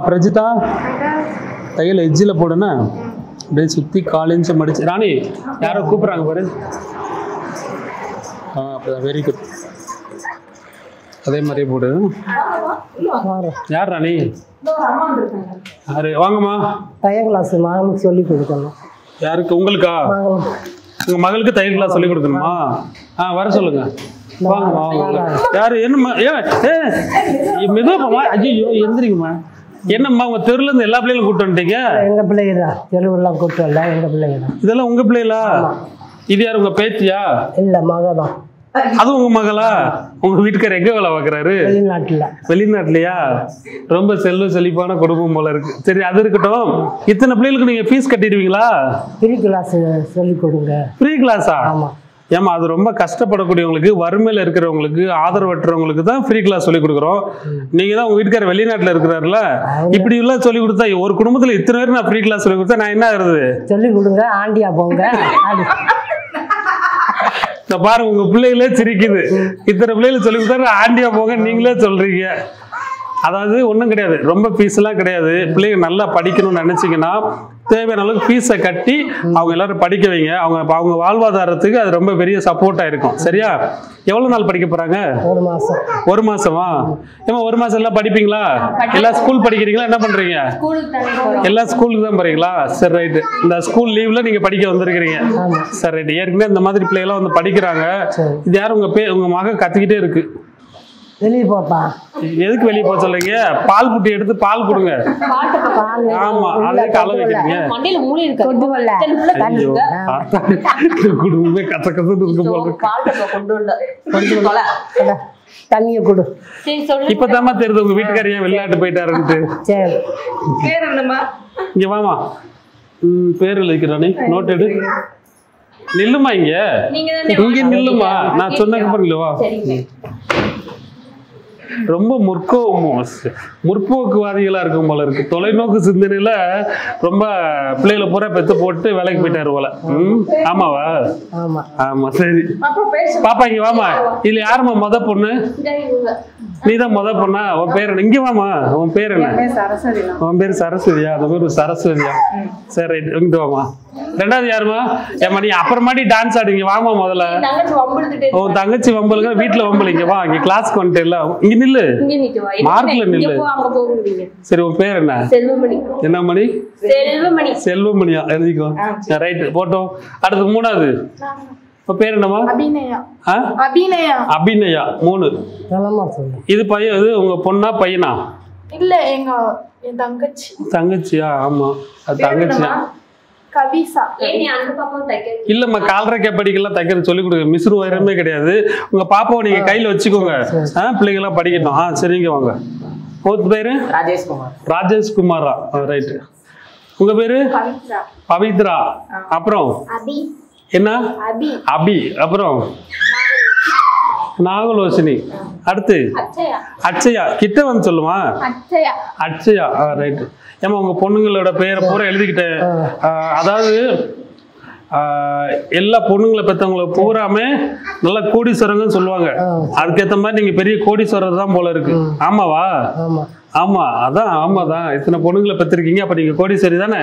பிரஜிதா தையல் எஜ்ஜில் போடுன்னா அப்படியே சுற்றி காலேஜ் மடிச்சு. ராணி யாரோ கூப்பிட்றாங்க பாரு. அப்படிதான், வெரி குட். அதே மாதிரியே போடு. யார் ராணி? யாரு? வாங்கம்மா. தையல் கிளாஸ் மகளுக்கு சொல்லி கொடுக்கணும். யாருக்கு? உங்களுக்கா? உங்க மகளுக்கு தையல் கிளாஸ் சொல்லி கொடுக்கணுமா? வர சொல்லுங்க. வாங்க வாங்க. யாரு? என்னம்மா? மெதுவாப்பா. ஐயோ எந்திரிங்கம்மா. என்னம்மா உங்க தெருல இருந்து எல்லா பிள்ளைகளும் கூப்பிட்டு வந்துட்டீங்க? எங்க பிள்ளைங்க தான். தெருவெல்லாம் கூப்பிட்டு வரல, எங்க பிள்ளைங்க தான். இதெல்லாம் உங்க பிள்ளைகளா? இது யாரு? உங்க பேத்தியா? இல்ல, மக தான். அது உங்க மகளா? உங்க வீட்டுக்காரர் எங்க வேலை பார்க்கறாரு? வெளிநாட்டுல. வெளிநாட்டுலயா? ரொம்ப செல்வ செழிப்பான குடும்பம் போல இருக்கு. சரி, அது இருக்கட்டும். இத்தனை பிள்ளைகளுக்கு நீங்க ஃபீஸ் கட்டிடுவீங்களா? ஃப்ரீ கிளாஸ் சொல்லி கொடுங்க. ஃப்ரீ கிளாஸா? ஆமா. ஏமா, அது ரொம்ப கஷ்டப்படக்கூடியவங்களுக்கு, வறுமையில இருக்கிறவங்களுக்கு, ஆதரவற்றவங்களுக்கு தான் ஃப்ரீ கிளாஸ் சொல்லி கொடுக்குறோம். நீங்க தான் உங்க வீட்டுக்காரர் வெளிநாட்டுல இருக்கிறாருல, இப்படி எல்லாம் சொல்லி கொடுத்தா ஒரு குடும்பத்துல இத்தனை பேருக்கு நான் ஃப்ரீ கிளாஸ் சொல்லி கொடுத்தா நான் என்ன ஆகுறது? சொல்லி கொடுங்க, ஆண்டியா போங்க. பாருங்க, உங்க பிள்ளைகளே சிரிக்குது. இத்தனை பிள்ளைகளை சொல்லி கொடுத்தா ஆண்டியா போங்க நீங்களே சொல்றீங்க. அதாவது ஒன்றும் கிடையாது, ரொம்ப ஃபீஸ்லாம் கிடையாது. பிள்ளைங்க நல்லா படிக்கணும்னு நினைச்சிங்கன்னா தேவையான அளவுக்கு ஃபீஸை கட்டி அவங்க எல்லாரும் படிக்க வைங்க. அவங்க வாழ்வாதாரத்துக்கு அது ரொம்ப பெரிய சப்போர்ட்டாக இருக்கும். சரியா? எவ்வளோ நாள் படிக்க போறாங்க? 1 மாசம். 1 மாசமா? ஏமா 1 மாசம் எல்லாம் படிப்பீங்களா? எல்லா ஸ்கூல் படிக்கிறீங்களா? என்ன பண்றீங்க? எல்லா ஸ்கூலுக்கு தான் போறீங்களா? சரி, ரைட்டு. இந்த ஸ்கூல் லீவ்ல நீங்க படிக்க வந்திருக்கிறீங்க. சரி, ரைட்டு. ஏற்கனவே இந்த மாதிரி பிள்ளைகளாம் வந்து படிக்கிறாங்க. இது யாரும் உங்க மக கத்திக்கிட்டே இருக்கு. வெளியே போப்பா. எதுக்கு வெளியே போக சொல்றீங்க? பால் புட்டி எடுத்து பால் கொடுங்க. ஆமா, அதுக்கு அளவு வைக்கிறீங்க. குடும்பமே கத்த கத்து இருக்கு போல. தண்ணிய கொடு. இப்பதாம்மா தெரியுது உங்க வீட்டுக்காரர் ஏன் வெளிநாட்டு போயிட்டாருன்ட்டு. இங்க வாமா. பேர் எழுதிக்கிறானே, நோட் எடு. நில்லுமா. இங்க நில்லுமா. நான் சொன்னதுக்கு அப்புறம் இல்லவா? ரொம்ப முற்போக்குவாதிகளா இருக்கும் போல இருக்கு. தொலைநோக்கு சிந்தனையில ரொம்ப பிள்ளைகளை பூரா பெத்து போட்டு வேலைக்கு போயிட்டாரு போல. ஆமாவா? ஆமா. சரி பாப்பா, இங்க வாமா. இதுல யாருமா முத பொண்ணு? நீதான் முத பொண்ணா? உன் பேர் என்ன? இங்க வாமா. உன் பேர் என்ன? உன் பேர் சரஸ்வதியா? அந்த பேர் சரஸ்வதியா? சரி, ரைட். இங்கிட்டு வாமா. ரெண்டாவது யாருமா? ஏமா நீ அப்புறமாட்டி டான்ஸ் ஆடுங்க. வாமா முதல்ல. உன் தங்கச்சி வம்பலுங்க, வீட்டுல வம்பலிங்க. வா, இங்க கிளாஸ்க்கு வந்துட்டு இல்ல. இங்க நில்லு, மார்க்ல நில்லு. சரி, உன் பேர் என்ன? என்ன மணி? செல்வமணியா? எழுதிக்கோ. ரைட், போட்டோம். அடுத்து 3வது. பேர் என்னமா? அபிநயா. 3. இது பையன். இது உங்க பொண்ணா பையனா? இல்ல, என் தங்கச்சி. தங்கச்சியா? ஆமா, அது தங்கச்சியா? கவிசா. இல்லம்மா, கால்ரக்கை படிக்கலாம் தைக்கிறது சொல்லி கொடுங்க. மிஸ்ரு வைரமே கிடையாது. உங்க பாப்பாவை நீங்க கையில வச்சுக்கோங்க. பிள்ளைங்க எல்லாம் படிக்கட்டும். சரிங்க, வாங்க. பேரு? ராஜேஷ்குமாரா? ரைட். உங்க பேரு? பவித்ரா. அப்புறம் என்ன? அபி. அப்புறம் நாகலோசினி. அடுத்து அட்சயா. கிட்ட வந்து சொல்லுமா. அட்சயா. ரைட். ஏமா உங்க பொண்ணுங்களோட பேரை பூரா எழுதிக்கிட்டேன். அதாவது எல்லா பொண்ணுங்களை பெற்றவங்களை பூராமே நல்லா கோடீஸ்வரங்கன்னு சொல்லுவாங்க. அதுக்கேற்ற மாதிரி நீங்க பெரிய கோடீஸ்வரர் தான் போல இருக்கு. ஆமாவா? ஆமா, அதான். ஆமாதான். இத்தனை பொண்ணுங்களை பெற்றிருக்கீங்க. அப்ப நீங்க கோடீஸ்வரி தானே?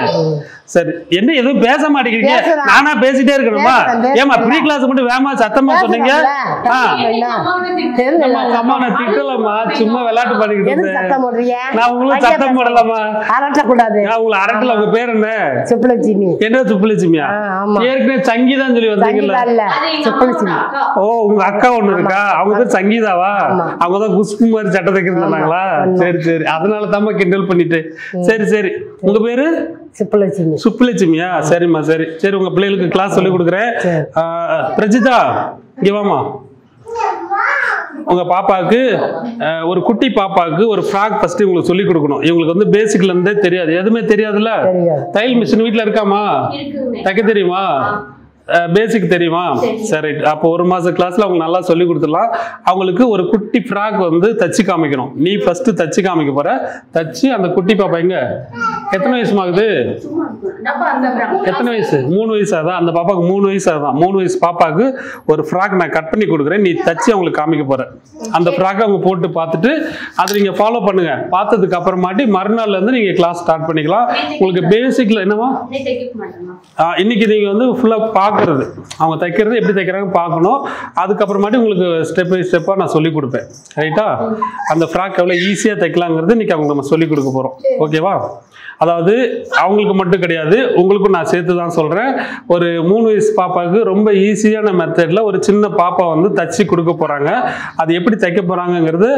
சரி, என்ன எதுவும் பேச மாட்டேங்கிறீங்க? நானா பேசிட்டே இருக்கணுமா? ஏமா ஃப்ரீ கிளாஸ் மட்டும் வேமா சத்தமா சொன்னீங்க? அம்மா நான் திட்டலம்மா, சும்மா விளையாட்டு பண்ணிக்கிட்டு இருந்தேன். நான் உங்களுக்கு சத்தம் போடலாமா? நான் உங்களை அரட்டல. உங்க பேர் என்ன? சுப்புலட்சுமி. என்ன சுப்புலட்சுமியா? ஏற்கனவே சங்கீதான்னு சொல்லி வந்தீங்கல்ல. ஓ, உங்க அக்கா ஒண்ணு இருக்கா? அவங்க பேர் சங்கீதாவா? அவங்கதான் குஷ்பு மாதிரி சட்டை தைக்கிறது சொன்னாங்களா? சரி சரி, அதனால தான் கிண்டல் பண்ணிட்டு. சரி சரி, உங்க பேரு? சுப்புலட்சுமியா? சரிம்மா. சரி சரி, உங்க பிள்ளைகளுக்கு கிளாஸ் சொல்லி கொடுக்குறேன். பிரஜிதா, இங்க வாமா. உங்க பாப்பாவுக்கு ஒரு குட்டி பாப்பாவுக்கு ஒரு ஃப்ராக் ஃபர்ஸ்ட் உங்களுக்கு சொல்லி கொடுக்கணும். இவங்களுக்கு வந்து பேசிக்ல இருந்தே தெரியாது, எதுவுமே தெரியாதுல்ல. தையல் மிஷின் வீட்டுல இருக்காமா? தைக்க தெரியுமா? பேசிக் தெரியுமா? சரி, அப்போ 1 மாச கிளாஸ்ல அவங்க நல்லா சொல்லி கொடுத்துடலாம். அவங்களுக்கு ஒரு குட்டி ஃப்ராக் வந்து தச்சு காமிக்கணும். நீ ஃபர்ஸ்ட் தச்சு காமிக்க போற. தச்சு அந்த குட்டி பாப்பா எங்க எத்தனை வயசு ஆகுது? எத்தனை வயசு? 3 வயசு ஆகுதா? அந்த பாப்பாவுக்கு 3 வயசு ஆகுதான். 3 வயசு பாப்பாவுக்கு ஒரு ஃப்ராக் நான் கட் பண்ணி கொடுக்குறேன், நீ தச்சு அவங்களுக்கு காமிக்க போற. அந்த ஃப்ராக் அவங்க போட்டு பார்த்துட்டு அதை நீங்க ஃபாலோ பண்ணுங்க. பார்த்ததுக்கு அப்புறமாட்டி மறுநாள்ல இருந்து நீங்க கிளாஸ் ஸ்டார்ட் பண்ணிக்கலாம். உங்களுக்கு பேசிக்ல என்னவா இன்னைக்கு நீங்க வந்து ஃபுல்லா பாக்குறது, அவங்க தைக்கிறது எப்படி தைக்கிறாங்க பார்க்கணும். அதுக்கப்புறமாட்டி உங்களுக்கு ஸ்டெப் பை ஸ்டெப்பா நான் சொல்லி கொடுப்பேன். ரைட்டா? அந்த ஃப்ராக் எவ்வளவு ஈஸியா தைக்கலாங்கிறது இன்னைக்கு அவங்க நம்ம சொல்லி கொடுக்க போறோம். ஓகேவா? அதாவது அவங்களுக்கு மட்டும் கிடையாது, உங்களுக்கும் நான் சேர்த்து தான் சொல்றேன். ஒரு 3 வயசு பாப்பாவுக்கு ரொம்ப ஈஸியான மெத்தட்ல ஒரு சின்ன பாப்பா வந்து தச்சு கொடுக்க போறாங்க. அது எப்படி தைக்க போறாங்கிறது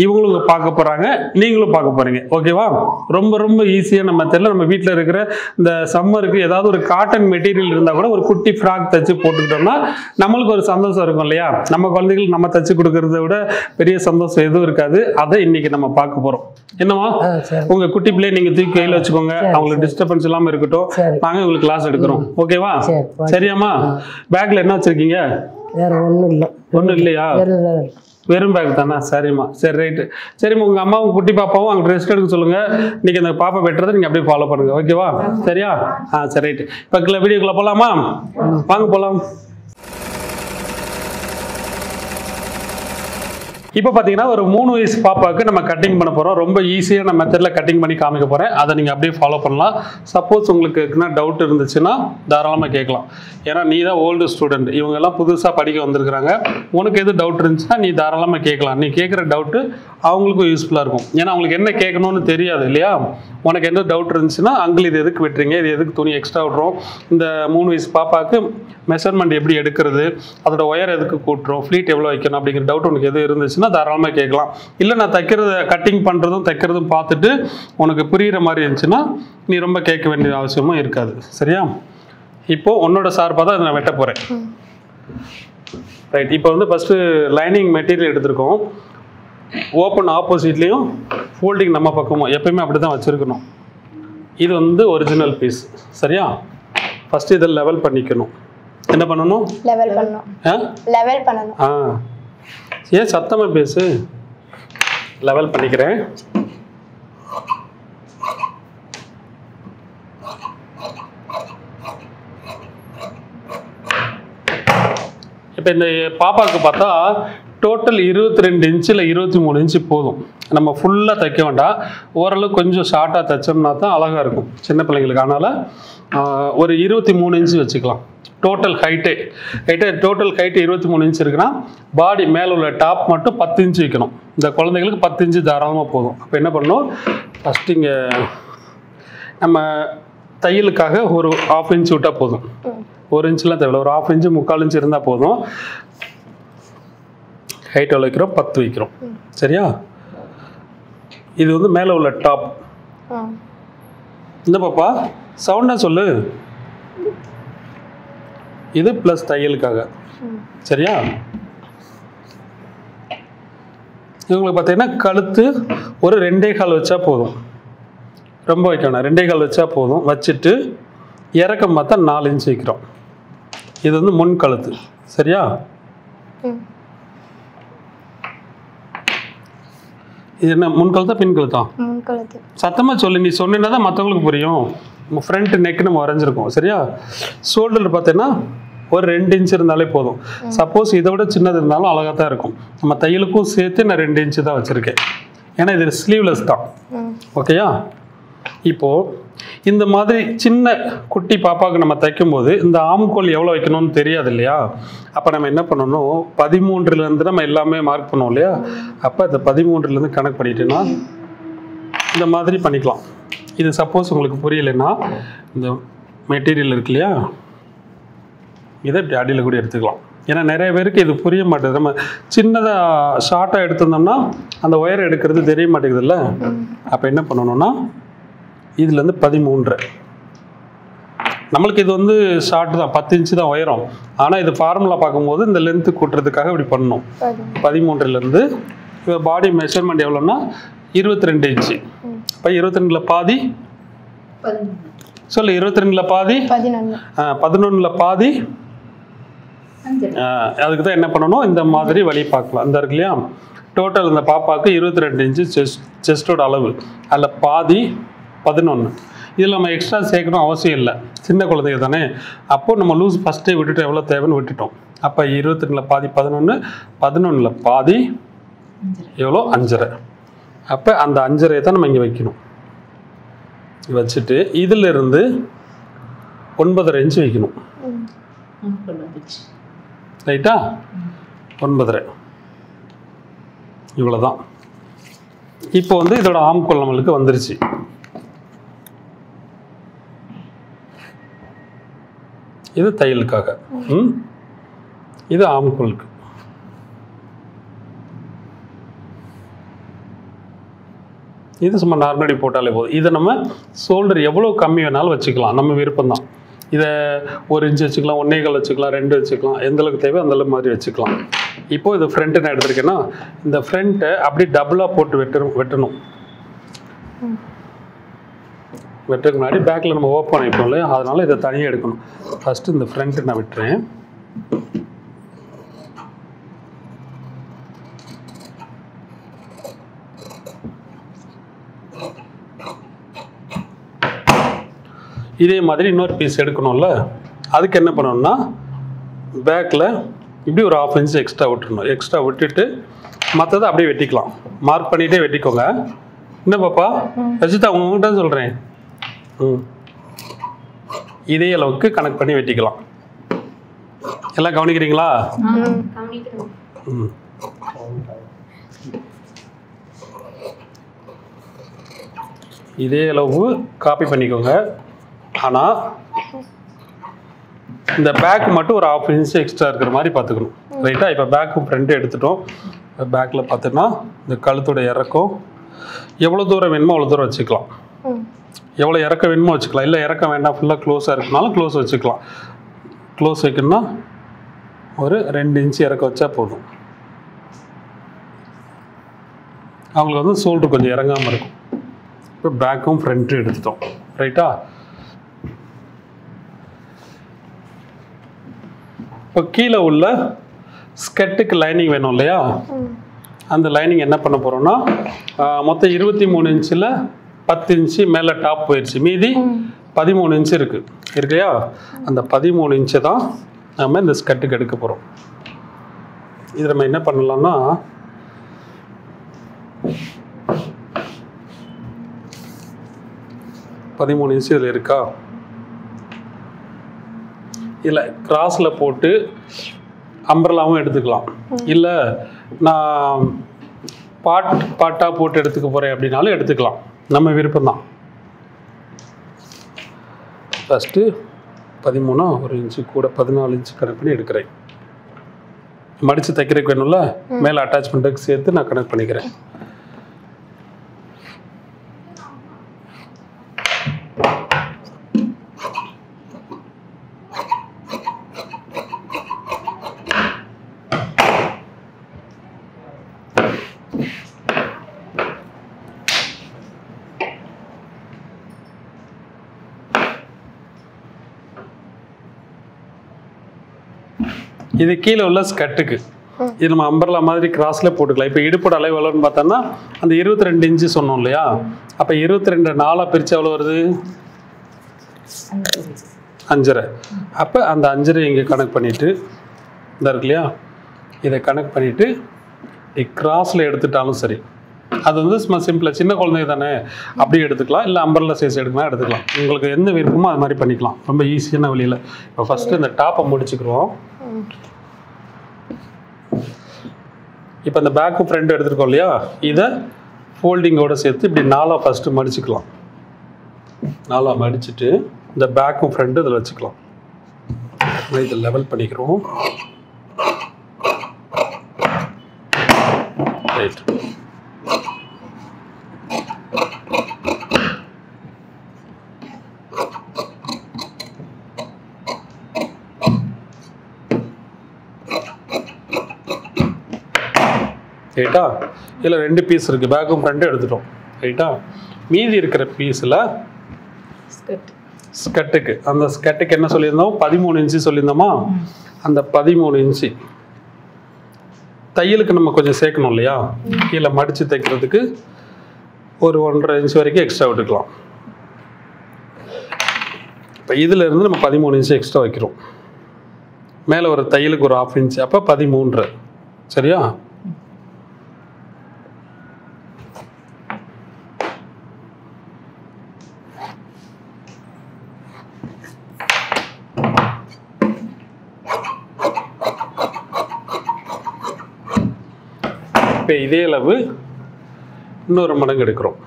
இவங்களுக்கு பார்க்க போறாங்க, நீங்களும் பார்க்க போறீங்க. ஓகேவா? ரொம்ப ரொம்ப ஈஸியான மெத்தட்ல நம்ம வீட்டில் இருக்கிற இந்த சம்மருக்கு ஏதாவது ஒரு காட்டன் மெட்டீரியல் இருந்தால் கூட ஒரு குட்டி ஃப்ராக் தச்சு போட்டுக்கிட்டோம்னா நம்மளுக்கு ஒரு சந்தோஷம் இருக்கும் இல்லையா? நம்ம குழந்தைகளுக்கு நம்ம தச்சு கொடுக்கறத விட பெரிய சந்தோஷம் எதுவும் இருக்காது. அதை இன்னைக்கு நம்ம பார்க்க போறோம். என்னவா? உங்க குட்டி பிள்ளைய நீங்க தூக்கி கையில வச்சுக்கோங்க, அவங்களுக்கு டிஸ்டர்பன்ஸ் இல்லாம இருக்கட்டும். நாங்க உங்களுக்கு கிளாஸ் எடுக்கிறோம். ஓகேவா? சரியாம்மா? பேக்ல என்ன வச்சிருக்கீங்க? வேற ஒண்ணும் இல்ல. ஒண்ணும் இல்லையா? வெறும் பேக் தானே? சரிம்மா, சரி ரைட்டு. சரிம்மா, உங்க அம்மாவும் குட்டி பாப்பாவும் அங்கே ரெஸ்ட் எடுக்க சொல்லுங்க. இன்னைக்கு அந்த பாப்பா வெட்டுறதை நீங்க அப்படியே ஃபாலோ பண்ணுங்க. ஓகேவா? சரியா? சரி ரைட்டு. இப்போ வீடியோக்குள்ள போலாமா? வாங்க போலாம். இப்போ பார்த்தீங்கன்னா ஒரு 3 வயசு பாப்பாவுக்கு நம்ம கட்டிங் பண்ண போகிறோம். ரொம்ப ஈஸியான மெத்தடில் கட்டிங் பண்ணி காமிக்க போகிறேன். அதை நீங்கள் அப்படியே ஃபாலோ பண்ணலாம். சப்போஸ் உங்களுக்கு என்ன டவுட் இருந்துச்சுன்னா தாராளமாக கேட்கலாம். ஏன்னா நீ தான் ஓல்டு ஸ்டூடெண்ட், இவங்கெல்லாம் புதுசாக படிக்க வந்திருக்கிறாங்க. உனக்கு எது டவுட் இருந்துச்சுன்னா நீ தாராளமாக கேட்கலாம். நீ கேட்குற டவுட்டு அவங்களுக்கும் யூஸ்ஃபுல்லாக இருக்கும். ஏன்னா அவங்களுக்கு என்ன கேட்கணும்னு தெரியாது இல்லையா? உனக்கு எந்த டவுட் இருந்துச்சுன்னா அங்கிள் இது எதுக்கு வெட்டுறீங்க, இது எதுக்கு துணி எக்ஸ்ட்ரா விட்றோம், இந்த 3 வயசு பாப்பாவுக்கு மெஷர்மெண்ட் எப்படி எடுக்கிறது, அதோட ஒயர் எதுக்கு கூட்டுறோம், ஃப்ளீட் எவ்வளோ வைக்கணும் அப்படிங்கிற டவுட் உனக்கு எது இருந்துச்சுன்னா தாராளமாக கேட்கலாம். இல்லை நான் தைக்கிறத கட்டிங் பண்ணுறதும் தைக்கிறதும் பார்த்துட்டு உனக்கு புரிகிற மாதிரி இருந்துச்சுன்னா நீ ரொம்ப கேட்க வேண்டிய அவசியமும் இருக்காது. சரியா? இப்போது உன்னோட சார்பாக தான் நான் வெட்ட போகிறேன். ரைட். இப்போ வந்து ஃபஸ்ட்டு லைனிங் மெட்டீரியல் எடுத்திருக்கோம். ஓப்பன் ஆப்போசிட்லேயும் ஃபோல்டிங் நம்ம பக்கமும் எப்பயுமே அப்படி தான் வச்சுருக்கணும். இது வந்து ஒரிஜினல் பீஸ். சரியா? ஃபஸ்ட்டு இதை லெவல் பண்ணிக்கணும். என்ன பண்ணணும்? லெவல் பண்ணணும். லெவல் பண்ணணும். ஏன் சத்தமாக பேசு. லெவல் பண்ணிக்கிறேன். இப்போ இந்த பாப்பாவுக்கு பார்த்தா டோட்டல் 22 இன்ச்சில் 23 இன்ச்சு போதும். நம்ம ஃபுல்லாக தைக்க வேண்டாம். ஓரளவு கொஞ்சம் ஷார்ட்டாக தைச்சோம்னா தான் அழகாக இருக்கும் சின்ன பிள்ளைங்களுக்கு. அதனால் ஒரு 23 இன்ச்சு வச்சுக்கலாம். Total height total height 23 inch இருக்குன்னா பாடி மேலே உள்ள டாப் மட்டும் 10 இன்ச்சு வைக்கணும். இந்த குழந்தைங்களுக்கு 10 இன்ச்சு தாராளமாக போதும். அப்போ என்ன பண்ணணும்? ஃபஸ்ட்டு இங்கே நம்ம தையலுக்காக ஒரு 1/2 இன்ச்சு விட்டால் போதும். 1 இன்ச்சுலாம் தேவையில்லை, ஒரு 1/2 இன்ச்சு 3/4 இன்ச்சு இருந்தால் போதும். ஹைட் எவ்வளோ வைக்கிறோம்? 10 வைக்கிறோம். சரியா? இது வந்து மேலே உள்ள டாப். இந்த பாப்பா சவுண்டாக சொல்லு. இது ப்ளஸ் தையலுக்காக. சரியா? இவங்களுக்கு பார்த்தீங்கன்னா கழுத்து ஒரு 2.25 வச்சா போதும். ரொம்ப வைக்கணும், 2.25 வச்சா போதும். வச்சுட்டு இறக்கம் பார்த்தா 4 இன்ச்சு வைக்கிறோம். இது வந்து முன் கழுத்து. சரியா? இது என்ன முன் கழுத்தா பின் கழுத்தா? சத்தமாக சொல்லு. நீ சொன்னா தான் மற்றவங்களுக்கு புரியும். ஃப்ரண்ட் நெக் நம்ம வரைஞ்சிருக்கோம். சரியா? ஷோல்டர் பார்த்தீங்கன்னா ஒரு 2 இன்ச்சு இருந்தாலே போதும். சப்போஸ் இதை விட சின்னது இருந்தாலும் அழகாக தான் இருக்கும். நம்ம தையலுக்கும் சேர்த்து நான் 2 இன்ச்சு தான் வச்சுருக்கேன். ஏன்னா இது ஸ்லீவ்லெஸ் தான். ஓகேயா? இப்போது இந்த மாதிரி சின்ன குட்டி பாப்பாவுக்கு நம்ம தைக்கும்போது இந்த ஆம்கோல் எவ்வளோ வைக்கணும்னு தெரியாது இல்லையா? அப்போ நம்ம என்ன பண்ணணும்? 13லேருந்து நம்ம எல்லாமே மார்க் பண்ணுவோம் இல்லையா? அப்போ இந்த 13லேருந்து கணக்கு பண்ணிட்டேன்னா இந்த மாதிரி பண்ணிக்கலாம். இது சப்போஸ் உங்களுக்கு புரியலைன்னா இந்த மெட்டீரியல் இருக்கு இல்லையா, இதை இப்படி அடியில் கூட எடுத்துக்கலாம். ஏன்னா நிறைய பேருக்கு இது புரிய மாட்டேங்குது. நம்ம சின்னதாக ஷார்ட்டாக எடுத்திருந்தோம்னா அந்த ஒயர் எடுக்கிறது தெரிய மாட்டேங்குதுல்ல. அப்போ என்ன பண்ணணும்னா இதுலேருந்து 13 நம்மளுக்கு இது வந்து ஷார்ட் தான், 10 இன்ச்சு தான் உயரம். ஆனால் இது ஃபார்முலா பார்க்கும்போது இந்த லென்த்து கூட்டுறதுக்காக இப்படி பண்ணணும். 13லேருந்து இப்போ பாடி மெஷர்மெண்ட் எவ்வளோன்னா 22 இன்ச்சு. இப்போ 22ல் பாதி சொல்லு. 22ல் பாதி 11ல் பாதி. அதுக்கு தான் என்ன பண்ணணும்? இந்த மாதிரி வழி பார்க்கலாம். இந்த இருக்கு இல்லையா? டோட்டல் இந்த பாப்பாவுக்கு 22 இன்ச்சு செஸ்டோட அளவு. அதில் பாதி 11. இதில் நம்ம எக்ஸ்ட்ரா சேர்க்கணும் அவசியம் இல்லை, சின்ன குழந்தைங்க தானே. அப்போது நம்ம லூஸ் ஃபஸ்ட்டே விட்டுட்டோம், எவ்வளோ தேவைன்னு விட்டுட்டோம். அப்போ 22 பாதி 11, 11 பாதி எவ்வளோ 5.5. அப்போ அந்த 5.5 தான் நம்ம இங்கே வைக்கணும். வச்சுட்டு இதிலிருந்து 9.5 இன்ச்சு வைக்கணும். ரைட்டா? 9.5 இவ்வளோதான். இப்போ வந்து இதோட ஆம்கோல் நம்மளுக்கு வந்துருச்சு. இது தையலுக்காக, இது ஆம்கோலுக்கு. இது சும்மா நார்மலி போட்டாலே போதும். இதை நம்ம ஷோல்டர் எவ்வளோ கம்மி வேணாலும் வச்சுக்கலாம், நம்ம விருப்பம் தான். இதை 1 இன்ச்சு வச்சுக்கலாம், 1.25 வச்சுக்கலாம், 2 வச்சுக்கலாம், எந்த அளவுக்கு தேவை அந்த அளவுக்கு மாதிரி வச்சுக்கலாம். இப்போது இது ஃப்ரண்ட்டு நான் எடுத்திருக்கேன்னா இந்த ஃப்ரண்ட்டை அப்படியே டபுளாக போட்டு வெட்டணும். வெட்டுறதுக்கு முன்னாடி பேக்கில் நம்ம ஓப்பன் பண்ணிப்போம் இல்லையா, அதனால் இதை தனியாக எடுக்கணும். ஃபஸ்ட்டு இந்த ஃப்ரண்ட்டு நான் விட்டுறேன். இதே மாதிரி இன்னொரு பீஸ் எடுக்கணும்ல, அதுக்கு என்ன பண்ணணும்னா பேக்கில் இப்படி ஒரு 1/2 இன்ச் எக்ஸ்ட்ரா விட்டுறணும். எக்ஸ்ட்ரா விட்டுட்டு மற்றதை அப்படியே வெட்டிக்கலாம். மார்க் பண்ணிகிட்டே வெட்டிக்கோங்க. என்ன பாப்பா ரஜிதா உங்ககிட்ட சொல்கிறேன். இதே அளவுக்கு கனெக்ட் பண்ணி வெட்டிக்கலாம். எல்லாம் கவனிக்கிறீங்களா? இதே அளவு காப்பி பண்ணிக்கோங்க. ஆனால் இந்த பேக் மட்டும் ஒரு 1/2 இன்ச் எக்ஸ்ட்ரா இருக்கிற மாதிரி பார்த்துக்கணும். ரைட்டா? இப்போ பேக்கும் ஃப்ரண்ட்டு எடுத்துட்டோம். பேக்கில் பார்த்தோன்னா இந்த கழுத்தோட இறக்கம் எவ்வளோ தூரம் வேணுமோ அவ்வளோ தூரம் வச்சுக்கலாம். எவ்வளோ இறக்க வேணுமோ வச்சுக்கலாம். இல்லை இறக்க வேண்டாம், ஃபுல்லாக க்ளோஸாக இருக்குனாலும் க்ளோஸ் வச்சுக்கலாம். க்ளோஸ் வைக்கணும்னா ஒரு 2 இன்ச்சு இறக்க வச்சா போதும். அவங்களுக்கு வந்து ஷோல்டர் கொஞ்சம் இறங்காமல் இருக்கும். இப்போ பேக்கும் ஃப்ரண்ட்டும் எடுத்துட்டோம். ரைட்டா? இப்போ கீழே உள்ள ஸ்கர்ட்டுக்கு லைனிங் வேணும் இல்லையா, அந்த லைனிங் என்ன பண்ண போகிறோம்னா மொத்தம் 23 இன்ச்சில் 10 இன்ச்சு மேலே டாப் போயிடுச்சு. மீதி 13 இன்ச்சு இருக்குது இல்லையா, அந்த 13 இன்ச்சு தான் நம்ம இந்த ஸ்கர்ட்டுக்கு எடுக்க போகிறோம். இது நம்ம என்ன பண்ணலாம்னா பதிமூணு இன்ச்சு இதில் இருக்கா, இல்லை கிராஸில் போட்டு அம்பர்லாவும் எடுத்துக்கலாம். இல்லை நான் பாட்டாக போட்டு எடுத்துக்க போகிறேன் அப்படின்னாலும் எடுத்துக்கலாம், நம்ம விருப்பம்தான். ஃபஸ்ட்டு 13 ஒரு இன்ச்சு கூட 14 இன்ச்சு கனெக்ட் பண்ணி எடுக்கிறேன். மடித்து தைக்கிறதுக்கு வேணும்ல, மேலே அட்டாச்மெண்ட்டுக்கு சேர்த்து நான் கனெக்ட் பண்ணிக்கிறேன். இது கீழே உள்ள ஸ்கர்ட்டுக்கு, இது நம்ம அம்பர்லா மாதிரி கிராஸில் போட்டுக்கலாம். இப்போ இடுப்போட அளவு எவ்வளோன்னு பார்த்தோம்னா அந்த 22 இன்ச்சு சொன்னோம் இல்லையா, அப்போ 22 4 பிரித்து எவ்வளோ வருது, 5.5. அப்போ அந்த 5.5 இங்கே கனெக்ட் பண்ணிவிட்டு இந்த இருக்கு இல்லையா, இதை கனெக்ட் பண்ணிவிட்டு கிராஸில் எடுத்துட்டாலும் சரி. அது வந்து சும்மா சிம்பிளாக சின்ன குழந்தைங்க தானே, அப்படியே எடுத்துக்கலாம். இல்லை அம்பர்லா சைஸ் எடுக்கலாம், எடுத்துக்கலாம். உங்களுக்கு எந்த விருப்பமோ அது மாதிரி பண்ணிக்கலாம், ரொம்ப ஈஸியான வழியில். இப்போ ஃபஸ்ட்டு இந்த டாப்பை முடிச்சுக்கிறோம். இப்போ இந்த பேக்கும் ஃப்ரண்ட் எடுத்துருக்கோம் இல்லையா, இதை ஃபோல்டிங்கோடு சேர்த்து இப்படி 4 ஃபஸ்ட்டு மடிச்சுக்கலாம். 4 மடிச்சுட்டு இந்த பேக்கும் ஃப்ரண்ட்டு இதில் வச்சுக்கலாம். இதை லெவல் பண்ணிக்கிறோம். ரைட். ரைட்டா? இதில் 2 பீஸ் இருக்குது, பேக்கும் ஃப்ரண்ட்டும் எடுத்துட்டோம். ரைட்டா? மீதி இருக்கிற பீஸில் ஸ்கர்ட்டுக்கு, அந்த ஸ்கர்ட்டுக்கு என்ன சொல்லியிருந்தோம், 13 இன்ச்சு சொல்லியிருந்தோமா, அந்த 13 இன்ச்சு தையலுக்கு நம்ம கொஞ்சம் சேர்க்கணும் இல்லையா, கீழே மடித்து தைக்கிறதுக்கு ஒரு 1.5 இன்ச்சு வரைக்கும் எக்ஸ்ட்ரா விட்டுக்கலாம். இப்போ இதிலேருந்து நம்ம 13 இன்ச்சு எக்ஸ்ட்ரா வைக்கிறோம். மேலே ஒரு தையலுக்கு ஒரு 1/2 இன்ச்சு, அப்போ 13. சரியா? இப்போ இதே அளவு இன்னொரு மடங்கு எடுக்கிறோம்,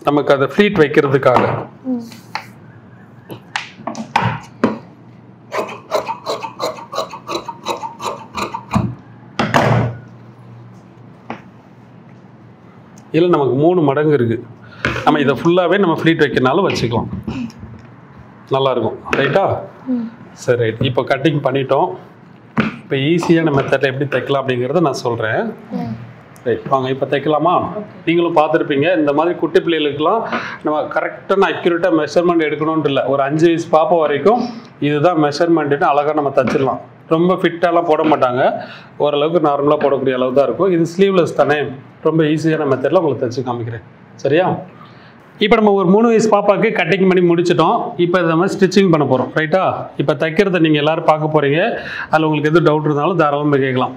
நமக்கு அதை ஃப்ளீட் வைக்கிறதுக்காக. இதில் நமக்கு 3 மடங்கு இருக்குது. நம்ம இதை ஃபுல்லாகவே நம்ம ஃப்ளீட் வைக்கிறனாலும் வச்சுக்கலாம், நல்லாயிருக்கும். ரைட்டா? சரி, ரைட். இப்போ கட்டிங் பண்ணிட்டோம். இப்போ ஈஸியான மெத்தடில் எப்படி தைக்கலாம் அப்படிங்கிறத நான் சொல்கிறேன். ரைட், வாங்க இப்போ தைக்கலாமா? நீங்களும் பார்த்துருப்பீங்க, இந்த மாதிரி குட்டி பிள்ளைகளுக்கெல்லாம் நம்ம கரெக்டான அக்யூரேட்டாக மெஷர்மெண்ட் எடுக்கணுன்ட்டு இல்லை. ஒரு 5 வயசு பாப்பா வரைக்கும் இதுதான் மெஷர்மெண்ட்டுன்னு அழகாக நம்ம தைச்சிடலாம். ரொம்ப ஃபிட்டாலாம் போட மாட்டாங்க, ஓரளவுக்கு நார்மலாக போடக்கூடிய அளவு தான் இருக்கும். இது ஸ்லீவ்லெஸ் தானே, ரொம்ப ஈஸியான மெத்தடில் உங்களுக்கு தைச்சி காமிக்கிறேன். சரியா? இப்போ நம்ம ஒரு 3 வயசு பாப்பாவுக்கு கட்டிங் பண்ணி முடிச்சிட்டோம். இப்போ இதை நம்ம ஸ்டிச்சிங் பண்ண போகிறோம். ரைட்டா? இப்போ தைக்கிறத நீங்கள் எல்லோரும் பார்க்க போகிறீங்க. அதில் உங்களுக்கு எதுவும் டவுட் இருந்தாலும் தாராளமாக கேட்கலாம்.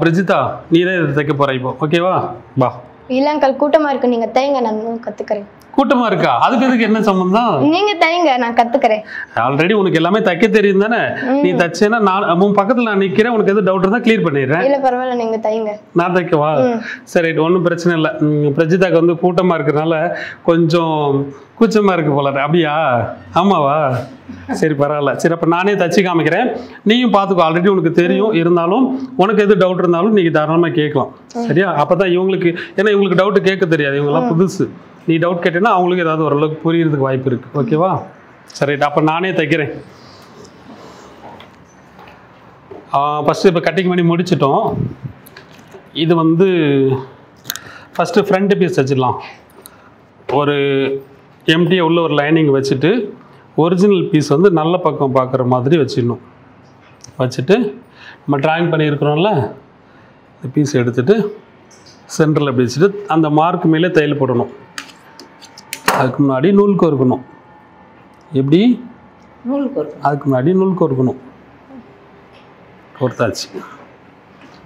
பிரஜிதா, நீ தான் இதை தைக்க போகிற இப்போ, ஓகேவா? வா. இல்லை அங்கிள், கூட்டமாக இருக்கு, நீங்கள் தைங்க, நான் கற்றுக்கிறேன். கூட்டமாக இருக்கா? அதுக்கு என்ன சம்பந்தம்? நீங்கள் தைங்க, நான் கற்றுக்கிறேன். ஆல்ரெடி உனக்கு எல்லாமே தைக்க தெரியும் தானே? நீ தைச்சேன்னா நான் உன் பக்கத்தில் நான் நிற்கிறேன், உனக்கு எதுவும் டவுட் இருந்தால் கிளியர் பண்ணிடுறேன். இல்லை பரவாயில்ல, நீங்கள் தைங்க. நான் தைக்கவா? சரி, ரைட், ஒன்றும் பிரச்சனை இல்லை. பிரஜிதாக்கு வந்து கூட்டமாக இருக்கிறதுனால கொஞ்சம் கூச்சமாக இருக்குது போல. அப்படியா? ஆமாவா? சரி, பரவாயில்ல. சரி, அப்போ நானே தச்சு காமிக்கிறேன், நீயும் பார்த்துக்கோ. ஆல்ரெடி உனக்கு தெரியும், இருந்தாலும் உனக்கு எது டவுட் இருந்தாலும் நீங்கள் தாராளமாக கேட்கலாம். சரியா? அப்போ தான் இவங்களுக்கு, ஏன்னா இவங்களுக்கு டவுட்டு கேட்க தெரியாது, இவங்கெல்லாம் புதுசு. நீ டவுட் கேட்டேன்னா அவங்களுக்கு ஏதாவது ஓரளவுக்கு புரியறதுக்கு வாய்ப்பு இருக்குது. ஓகேவா? சரி, அப்போ நானே தைக்கிறேன். ஃபஸ்ட்டு இப்போ கட்டிங் பண்ணி முடிச்சிட்டோம். இது வந்து ஃபஸ்ட்டு ஃப்ரண்ட் பீஸ் தைச்சிடலாம். ஒரு எம்டியாக உள்ள ஒரு லைனிங் வச்சுட்டு ஒரிஜினல் பீஸ் வந்து நல்ல பக்கம் பார்க்குற மாதிரி வச்சிடணும். வச்சுட்டு நம்ம ட்ராயிங் பண்ணியிருக்கிறோம்ல, இந்த பீஸ் எடுத்துகிட்டு சென்டரில் அப்படி வச்சுட்டு அந்த மார்க் மேலே தையல் போடணும். அதுக்கு முன்னாடி நூல் கோர்க்கணும். எப்படி? நூல் கோர்க்கணும். அதுக்கு முன்னாடி நூல் கோர்க்கணும். கோர்த்தாச்சு.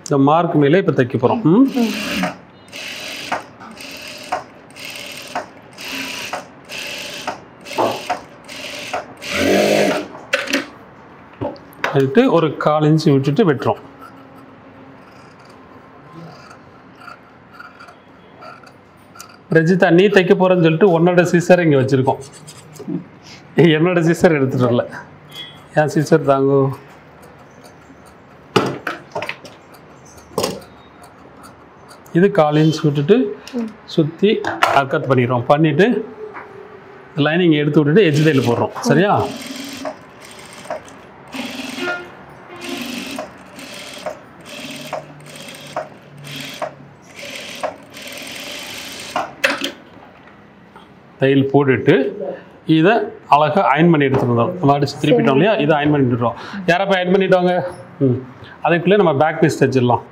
இந்த மார்க் மேலே இப்போ தைக்க போகிறோம். அதுக்கு ஒரு 1/4 இன்ச்சு விட்டுட்டு வெட்டுறோம். பிரஜிதா, நீ தைக்க போகிறேன்னு சொல்லிட்டு உன்னோட சீசர் இங்கே வச்சுருக்கோம். என்னோட சீசர் எடுத்துகிட்டு வரல. ஏன் சீசர் தாங்கோ? இது 1/4 இன்ச் விட்டுட்டு சுற்றி கட் பண்ணிடுறோம். பண்ணிவிட்டு லைனிங் எடுத்து விட்டுட்டு எட்ஜ் தையல் போடுறோம். சரியா? தையல் போட்டுட்டு இதை அழகாக அயன் பண்ணி எடுத்துருந்தோம். நம்ம அடிச்சு திருப்பிட்டோம் இல்லையா? இதை அயன் பண்ணிட்டுறோம். யாரப்போ அயன் பண்ணிட்டோங்க? அதுக்குள்ளே நம்ம பேக் பீஸ் தைச்சிடலாம்.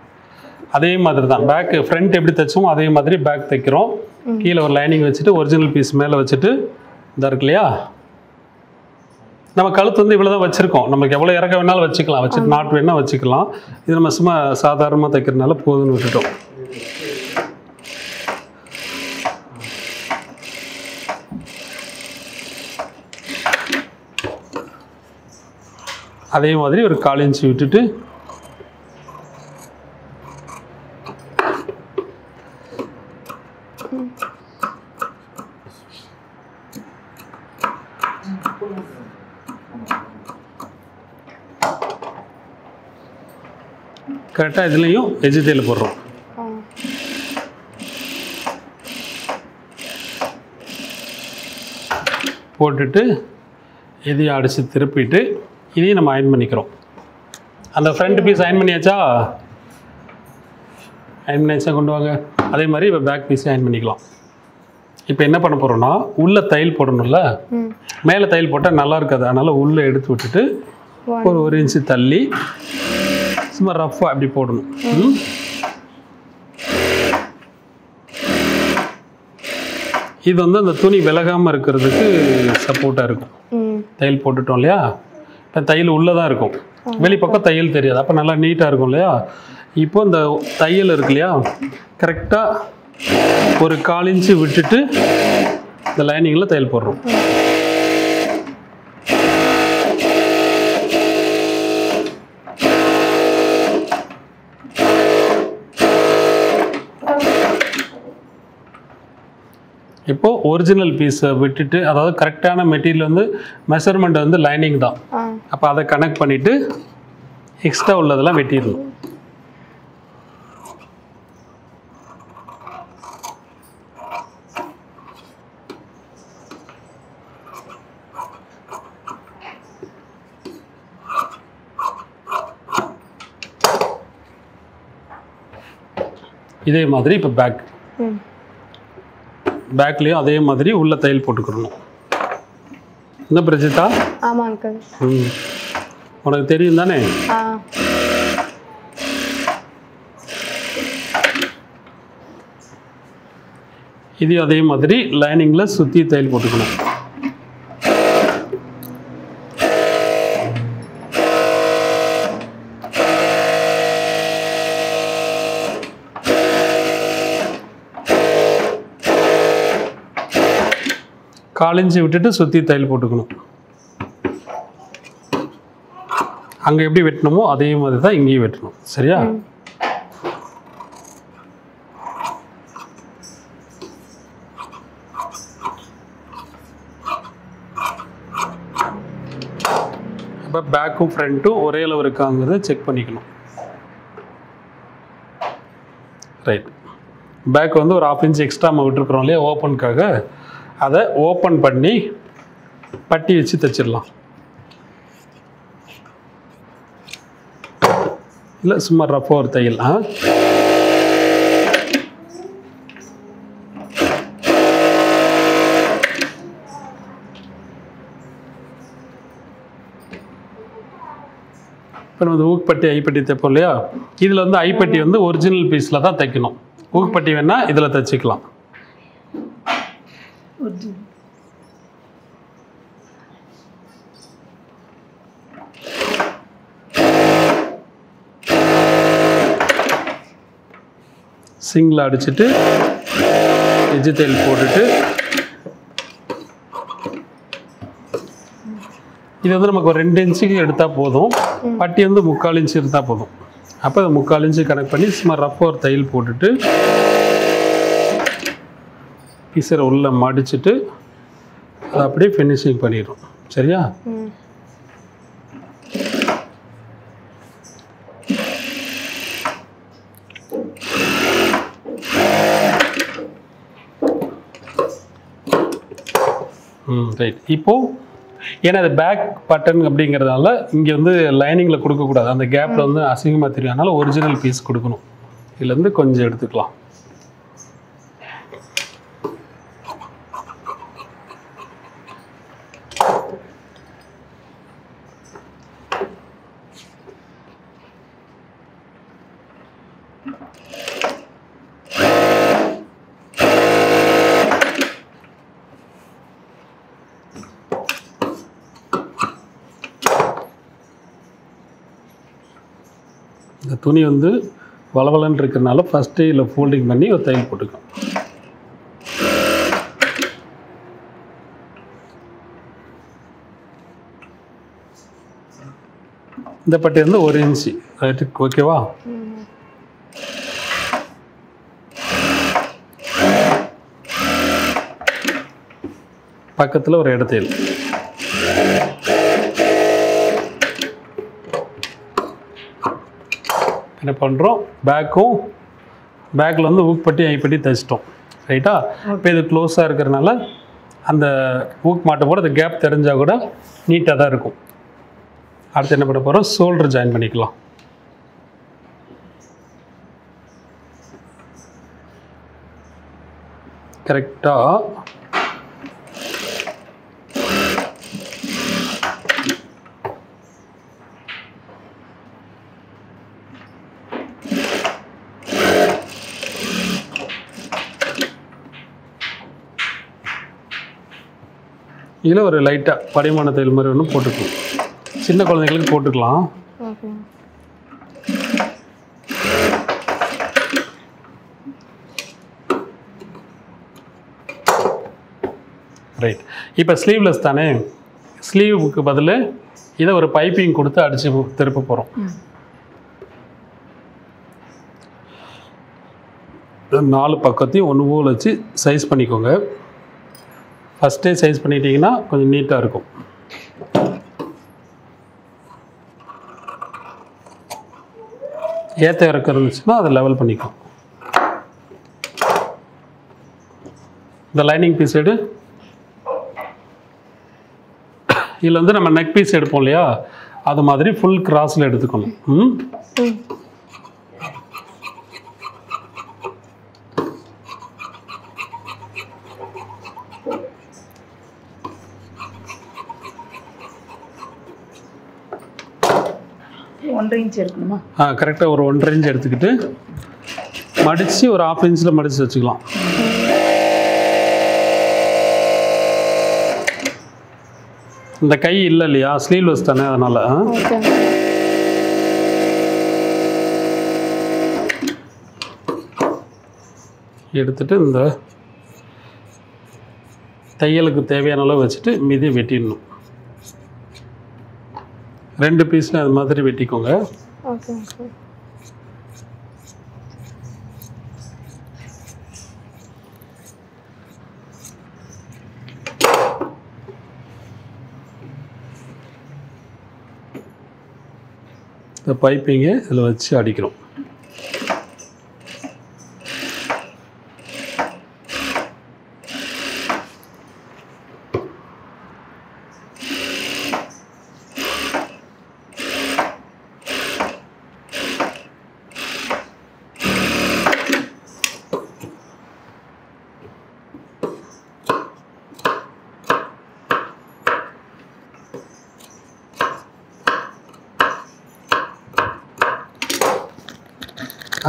அதே மாதிரி தான் பேக் ஃப்ரண்ட் எப்படி தைச்சோமோ அதே மாதிரி பேக் தைக்கிறோம். கீழே ஒரு லைனிங் வச்சுட்டு ஒரிஜினல் பீஸ் மேலே வச்சுட்டு இதாக இருக்கு இல்லையா? நம்ம கழுத்து வந்து இவ்வளோ தான் வச்சுருக்கோம். நமக்கு எவ்வளோ இறக்க வேணாலும் வச்சுக்கலாம், வச்சுட்டு நாட் வேணால் வச்சுக்கலாம். இது நம்ம சும்மா சாதாரணமாக தைக்கிறதுனால போதுன்னு விட்டுட்டோம். அதே மாதிரி ஒரு 1/4 இன்ச்சு விட்டுட்டு கரெக்டாக இதுலேயும் எட்ஜ் தையல் போடுறோம். போட்டுட்டு இதையும் அடித்து திருப்பிட்டு இதையும் நம்ம அயன் பண்ணிக்கிறோம். அந்த ஃப்ரண்ட் பீஸ் அயன் பண்ணியாச்சா? அயன் பண்ணியாச்சா? கொண்டு வாங்க. அதே மாதிரி இப்போ பேக் பீஸையும் அயன் பண்ணிக்கலாம். இப்போ என்ன பண்ண போகிறோம்னா, உள்ளே தையல் போடணும்ல, மேலே தையல் போட்டால் நல்லா இருக்காது. அதனால் உள்ளே எடுத்து விட்டுட்டு ஒரு 1 இன்ச்சு தள்ளி சும்மா ரஃப்பாக அப்படி போடணும். இது வந்து அந்த துணி விலகாமல் இருக்கிறதுக்கு சப்போர்ட்டாக இருக்கும். தையல் போட்டுட்டோம் இல்லையா? இப்போ தையல் உள்ளே தான் இருக்கும், வெளிப்பக்கம் தையல் தெரியாது. அப்போ நல்லா நீட்டாக இருக்கும் இல்லையா? இப்போ இந்த தையல் இருக்கு இல்லையா, கரெக்டாக ஒரு 1/4 இன்ச்சு விட்டுட்டு இந்த லைனிங்கில் தையல் போடுறோம். இப்போது ஒரிஜினல் பீஸை விட்டுட்டு, அதாவது கரெக்டான மெட்டீரியல் வந்து மெஷர்மெண்ட் வந்து லைனிங் தான். அப்போ அதை கனெக்ட் பண்ணிவிட்டு எக்ஸ்ட்ரா உள்ளதெல்லாம் வெட்டிடணும். இதே மாதிரி இப்போ பேக்லேயும் அதே மாதிரி உள்ள தையல் போட்டுக்கணும். என்ன பிரஜிதா? ஆமா அங்கிள். உனக்கு தெரியும் தானே? இது அதே மாதிரி லைனிங்கில் சுற்றி தையல் போட்டுக்கணும். காலிஞ்சி விட்டுட்டு சுற்றி தையல் போட்டுக்கணும். அங்கே எப்படி வெட்டணுமோ அதே மாதிரி தான் இங்கேயும் வெட்டணும். சரியா? அப்போ பேக்கும் ஃப்ரண்ட்டும் ஒரே அளவு இருக்காங்கிறத செக் பண்ணிக்கணும். ரைட். பேக் வந்து ஒரு 1/2 இன்ச் எக்ஸ்ட்ரா நம்ம விட்டுருக்குறோம் இல்லையா ஓப்பனுக்காக, அதை ஓப்பன் பண்ணி பட்டி வச்சு தைச்சிடலாம். இல்லை சும்மா ரஃபாக ஒரு தையல். இப்போ நம்ம ஊக்குப்பட்டி ஐப்பட்டி தைப்போம் இல்லையா, இதில் வந்து ஐப்பட்டி வந்து ஒரிஜினல் பீஸில் தான் தைக்கணும். ஊக்குப்பட்டி வேணால் இதில் தைச்சிக்கலாம். சிங்கில் அடிச்சுட்டு எஜ்ஜு தையல் போட்டுட்டு இது வந்து நமக்கு ஒரு 2 இன்ச்சுக்கு எடுத்தால் போதும். பட்டி வந்து 3/4 இன்ச்சு எடுத்தால் போதும். அப்போ அதை 3/4 இன்ச்சு கனெக்ட் பண்ணி சும்மா ரஃபாக ஒரு தையல் போட்டுட்டு பீஸரை உள்ளே மடிச்சுட்டு அதை அப்படியே ஃபினிஷிங் பண்ணிடும். சரியா? ரைட். இப்போது ஏன்னா அது பேக் பட்டன் அப்படிங்கிறதுனால இங்கே வந்து லைனிங்கில் கொடுக்கக்கூடாது, அந்த கேப்பில் வந்து அசிங்கமாக தெரியும். அதனால் ஒரிஜினல் பீஸ் கொடுக்கணும். இதுலேருந்து கொஞ்சம் எடுத்துக்கலாம். இந்த துணி வந்து வளவலன்னு இருக்கிறதுனால ஃபஸ்ட்டு இதில் ஃபோல்டிங் பண்ணி ஒரு தையல் போட்டுக்கலாம். இந்த பட்டி வந்து 1 இன்ச்சு. ஓகேவா? பக்கத்தில் ஒரு இடத்தையில் என்ன பண்ணுறோம், பேக்கில் வந்து ஊக்குப்பட்டி ஐப்பட்டி தைச்சிட்டோம். ரைட்டா? இப்போ இது க்ளோஸாக இருக்கிறதுனால அந்த ஊக்கு மாட்ட போட அந்த கேப் தெரிஞ்சால் கூட நீட்டாக தான் இருக்கும். அடுத்து என்ன பண்ண போகிறோம், ஷோல்டர் ஜாயின் பண்ணிக்கலாம். கரெக்டாக இதில் ஒரு லைட்டாக படிமான தையல் மாதிரி ஒன்று போட்டுக்கலாம். சின்ன குழந்தைங்களுக்கு போட்டுக்கலாம். ரைட். இப்போ ஸ்லீவ்லெஸ் தானே, ஸ்லீவுக்கு பதில் இதை ஒரு பைப்பிங் கொடுத்து அடித்து திருப்ப போகிறோம். 4 பக்கத்தையும் ஒன்று போல் வச்சு சைஸ் பண்ணிக்கோங்க. ஃபஸ்ட்டே சைஸ் பண்ணிட்டீங்கன்னா கொஞ்சம் நீட்டாக இருக்கும். ஏற்ற இறக்கம் இருந்துச்சுன்னா அதை லெவல் பண்ணிக்கும். இந்த லைனிங் பீஸ் எடு. இதில் வந்து நம்ம நெக் பீஸ் எடுப்போம் இல்லையா, அது மாதிரி ஃபுல் கிராஸில் எடுத்துக்கணும். கரெக்டாக ஒரு 1.5 இன்ச் எடுத்துக்கிட்டு மடித்து ஒரு 1/2 இன்ச்சில் மடித்து வச்சுக்கலாம். இந்த கை இல்லை இல்லையா, ஸ்லீவ்லெஸ் தானே, அதனால் எடுத்துட்டு இந்த தையலுக்கு தேவையான அளவு வச்சுட்டு மீதி வெட்டிடணும். 2 பீஸில் அது மாதிரி வெட்டிக்கோங்க. இந்த பைப்பிங்கை இதில் வச்சு அடிக்கிறோம்.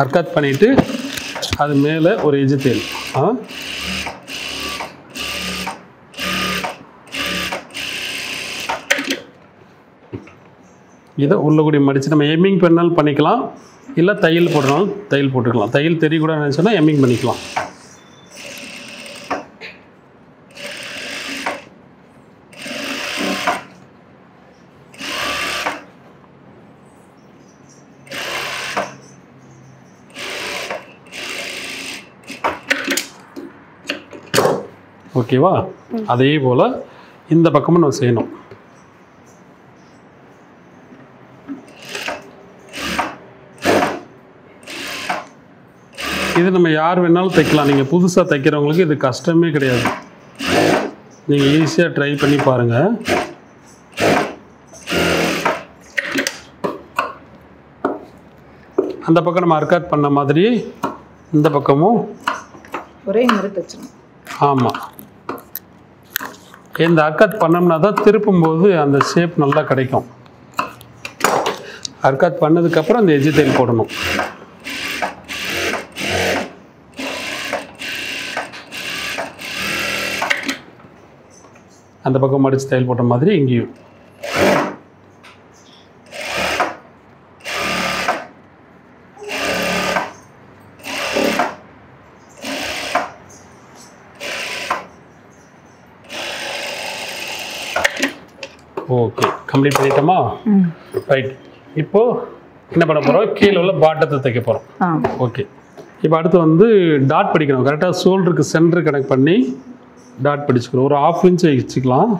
அர்க்காத் பண்ணிவிட்டு அது மேலே ஒரு எஜ்ஜு தையல். இதை உள்ள கூடி மடித்து நம்ம எம்மிங் பண்ணாலும் பண்ணிக்கலாம், இல்லை தையல் போடுறனாலும் தையல் போட்டுக்கலாம். தையல் தெரியக்கூடாது நினச்சோன்னா எம்மிங் பண்ணிக்கலாம். ஓகேவா? அதே போல் இந்த பக்கமும் நம்ம செய்யணும். இது நம்ம யார் வேணாலும் தைக்கலாம். நீங்கள் புதுசாக தைக்கிறவங்களுக்கு இது கஷ்டமே கிடையாது. நீங்கள் ஈஸியாக ட்ரை பண்ணி பாருங்கள். அந்த பக்கம் நம்ம அர்க்காத் பண்ண மாதிரி இந்த பக்கமும் ஒரே மாதிரி தைச்சணும். ஆமாம், இந்த அர்க்காத் பண்ணோம்னா தான் திருப்பும்போது அந்த ஷேப் நல்லா கிடைக்கும். அர்க்காத் பண்ணதுக்கப்புறம் அந்த எஜ்ஜு தையல் போடணும். அந்த பக்கம் மடித்து தையல் போட்ட மாதிரி இங்கேயும். ஓகே, கம்ப்ளீட் பண்ணிட்டோமா? ரைட். இப்போது என்ன பண்ண போகிறோம், கீழே உள்ள பாட்டத்தை தைக்க போகிறோம். ஓகே, இப்போ அடுத்து வந்து டாட் பிடிக்கணும். கரெக்டாக ஷோல்டருக்கு சென்டர் கனெக்ட் பண்ணி டாட் பிடிச்சிக்கிறோம். ஒரு 1/2 இன்ச் வச்சுக்கலாம்.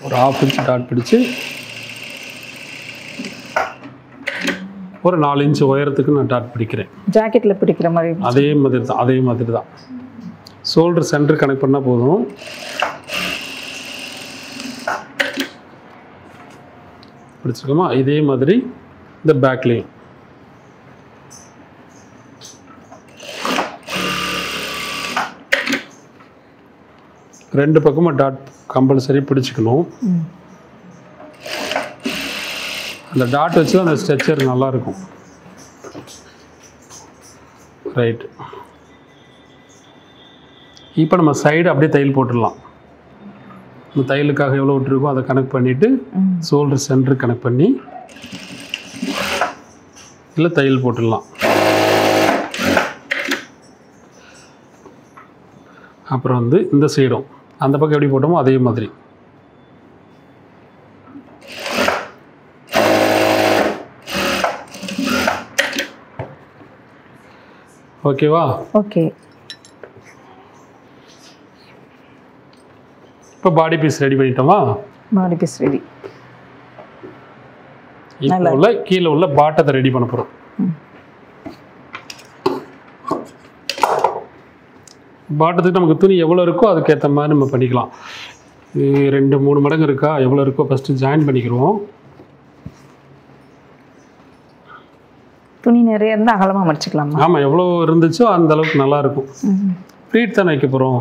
ஒரு 1/2 இன்ச் டாட் பிடிச்சி ஒரு 4 இன்ச் உயரத்துக்கு நான் டாட் பிடிக்கிறேன். ஜாக்கெட்டில் பிடிக்கிற மாதிரி அதே மாதிரி தான் ஷோல்டர் சென்டர் கனெக்ட் பண்ணால் போதும். பிடிச்சிருக்கோமா? இதே மாதிரி இந்த பேக்லேயும் ரெண்டு பக்கமும் டாட் கம்பல்சரி பிடிச்சிக்கணும். அந்த டாட் வச்சு அந்த ஸ்ட்ரெச்சர் நல்லாயிருக்கும். ரைட். இப்போ நம்ம சைடு அப்படியே தையல் போட்டுடலாம். இந்த தையலுக்காக எவ்வளோ விட்டுருக்கோ அதை கனெக்ட் பண்ணிவிட்டு ஷோல்டர் சென்டர் கனெக்ட் பண்ணி இல்லை தையல் போட்டுடலாம். அப்புறம் வந்து இந்த சைடும் அந்த பக்கம் எப்படி போட்டோமோ அதே மாதிரி. ஓகேவா? ஓகே. இப்போ பாடி பீஸ் ரெடி பண்ணிட்டோமா? பாடி பீஸ் ரெடி. இப்போ உள்ள கீழே உள்ள பாட்டத்தை ரெடி பண்ண போகிறோம். பாட்டத்துக்கு நமக்கு துணி எவ்வளோ இருக்கோ அதுக்கேற்ற மாதிரி நம்ம பண்ணிக்கலாம். 2-3 மடங்கு இருக்கா, எவ்வளோ இருக்கோ ஃபஸ்ட்டு ஜாயின் பண்ணிக்கிடுவோம். துணி நிறைய இருந்தால் அகலமாக மடிச்சுக்கலாமா? ஆமாம், எவ்வளோ இருந்துச்சோ அந்த அளவுக்கு நல்லாயிருக்கும். ஃப்ளீட் தானே வைக்க போகிறோம்.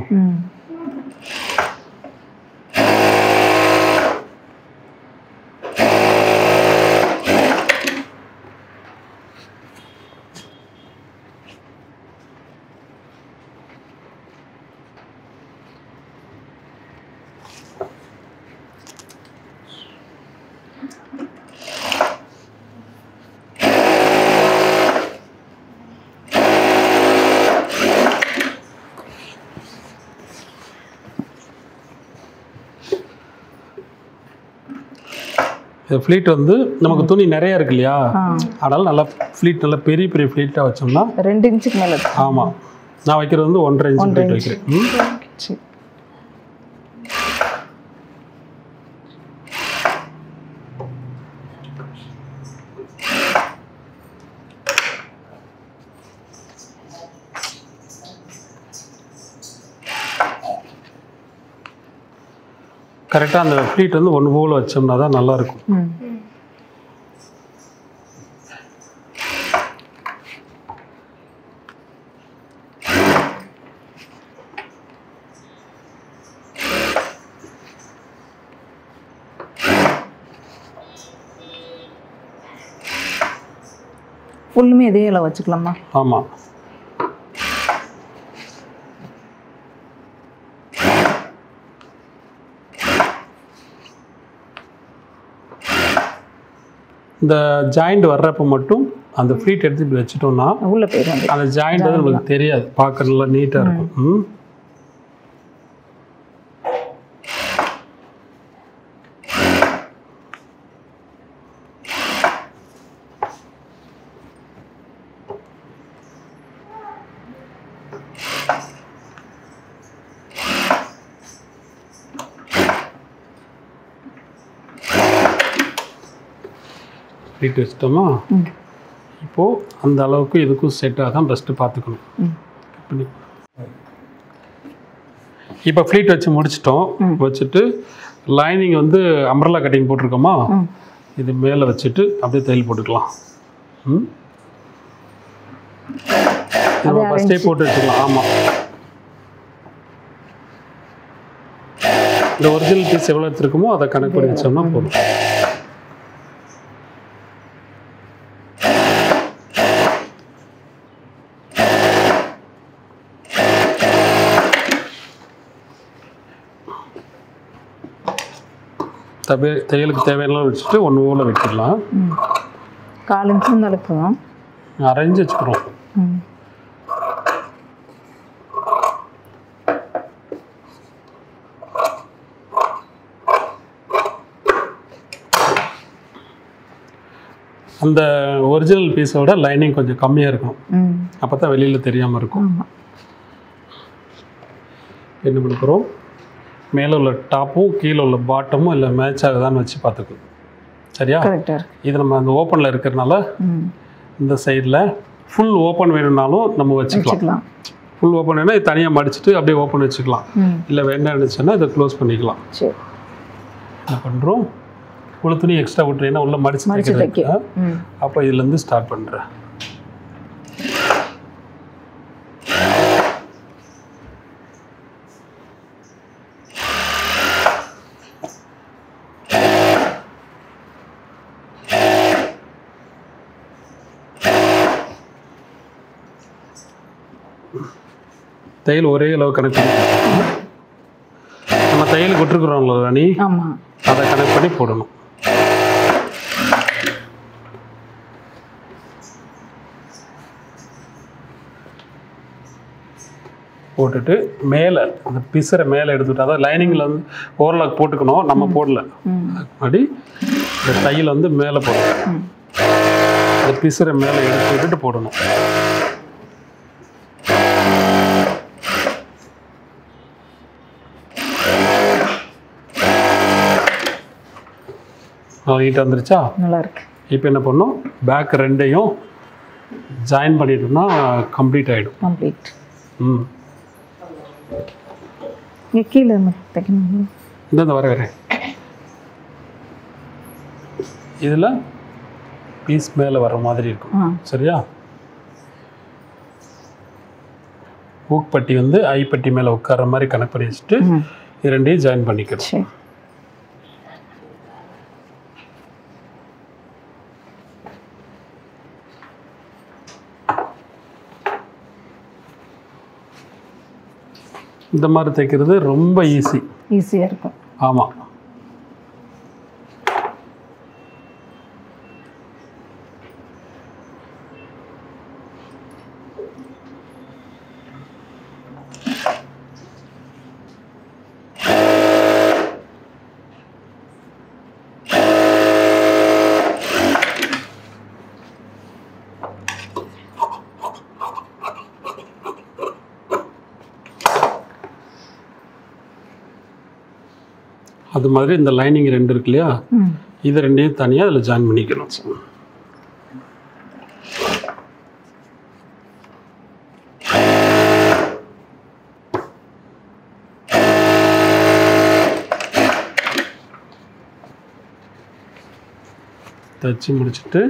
ஃப்ளீட் வந்து நமக்கு துணி நிறைய இருக்கு இல்லையா, அதனால நல்லா ஃப்ளீட் நல்லா பெரிய பெரிய ஃப்ளீட்டாக வச்சோம்னா 2 இன்ச்சுக்கு மேலே. ஆமாம், நான் வைக்கிறது வந்து 1.5 இன்ச் ஃப்ளீட் வைக்கிறேன். கரெக்டாக அந்த ஃப்ளீட் வந்து ஒன்று போல் வச்சோம்னா தான் நல்லாயிருக்கும். ஃபுல்லுமே இதே அளவு வச்சுக்கலாமா? ஆமாம். இந்த ஜாயிண்ட் வர்றப்போ மட்டும் அந்த ஃப்ளீட் எடுத்து இப்படி வச்சுட்டோம்னா உள்ள போயிடும். அந்த ஜாயிண்ட் வந்து நமக்கு தெரியாது, பார்க்க நல்லா நீட்டாக இருக்கும். ஃப்ளீட் வச்சிட்டோமா, இப்போது அந்த அளவுக்கு இதுக்கும் செட்டாக தான் ஃபஸ்ட்டு பார்த்துக்கணும். இப்போ ஃப்ளீட் வச்சு முடிச்சிட்டோம். வச்சுட்டு லைனிங் வந்து அம்ப்ரெல்லா கட்டிங் போட்டிருக்கோமா, இது மேலே வச்சுட்டு அப்படியே தையல் போட்டுக்கலாம். ஃபஸ்ட்டே போட்டு வச்சுக்கலாம். ஆமாம், இந்த ஒரிஜினல் பீஸ் எவ்வளோ எடுத்துருக்கோமோ அதை கணக்கு பண்ணி வச்சோம்னா போதும். தையலுக்கு தேவையான வச்சுட்டு ஒன்று ஊரில் வச்சிடலாம். 4 இன்ச்சு நடக்கும், அரைஞ்சு வச்சுக்கிறோம். அந்த ஒரிஜினல் பீஸோட லைனிங் கொஞ்சம் கம்மியாக இருக்கும், அப்போ தான் வெளியில் தெரியாமல் இருக்கும். என்ன பண்ண போகிறோம், மேலே உள்ள டாப்பும் கீழே உள்ள பாட்டமும் இல்லை மேட்ச் ஆகுதான்னு வச்சு பார்த்துக்கணும். சரியா? இது நம்ம அந்த ஓப்பனில் இருக்கிறதுனால இந்த சைடில் ஃபுல் ஓப்பன் வேணும்னாலும் நம்ம வச்சுக்கலாம். ஃபுல் ஓப்பன் வேணால் இது தனியாக மடிச்சுட்டு அப்படியே ஓப்பன் வச்சுக்கலாம். இல்லை வேண்டாம் நினச்சோன்னா இதை க்ளோஸ் பண்ணிக்கலாம். என்ன பண்ணுறோம், உள்ள துணி எக்ஸ்ட்ரா விட்டுறேன்னா உள்ள மடிச்சு தைக்க. அப்போ இதுலேருந்து ஸ்டார்ட் பண்ணுறேன். தையல் ஒரே அளவு கணக்கு நம்ம நம்ம தையல் கொட்டிருக்கிறோம்ல ராணி, ஆமாம், அதை கனெக்ட் பண்ணி போடணும். போட்டுட்டு மேலே அந்த பிசரை மேலே எடுத்துக்கிட்டு, அதாவது லைனிங்கில் வந்து ஓவர்லாக் போட்டுக்கணும், நம்ம போடல. அப்படி இந்த தையல் வந்து மேலே போடணும், அந்த பிசரை மேலே எடுத்து விட்டுட்டு போடணும். நீட்டாக வந்துருச்சா? நல்லா இருக்கு. இப்போ என்ன பண்ணணும், பேக் ரெண்டையும் ஜாயின் பண்ணிட்டோம்னா கம்ப்ளீட் ஆகிடும். கம்ப்ளீட். ம், இங்கே கீழே தைக்கணும். இந்த வரேன். இதில் பீஸ் மேலே வர மாதிரி இருக்கும். சரியா? ஊக் பட்டி வந்து ஐப்பட்டி மேலே உட்கார்ற மாதிரி கனெக்ட் பண்ணி வச்சுட்டு இது ரெண்டையும் ஜாயின் பண்ணிக்கணும். இந்த மாதிரி தைக்கிறது ரொம்ப ஈஸியாக இருக்கும். ஆமாம். அது மாதிரி இந்த லைனிங் ரெண்டு இருக்கு இல்லையா, இது ரெண்டையும் தனியாக அதில் ஜாயின் பண்ணிக்கணும். தச்சு முடிச்சுட்டு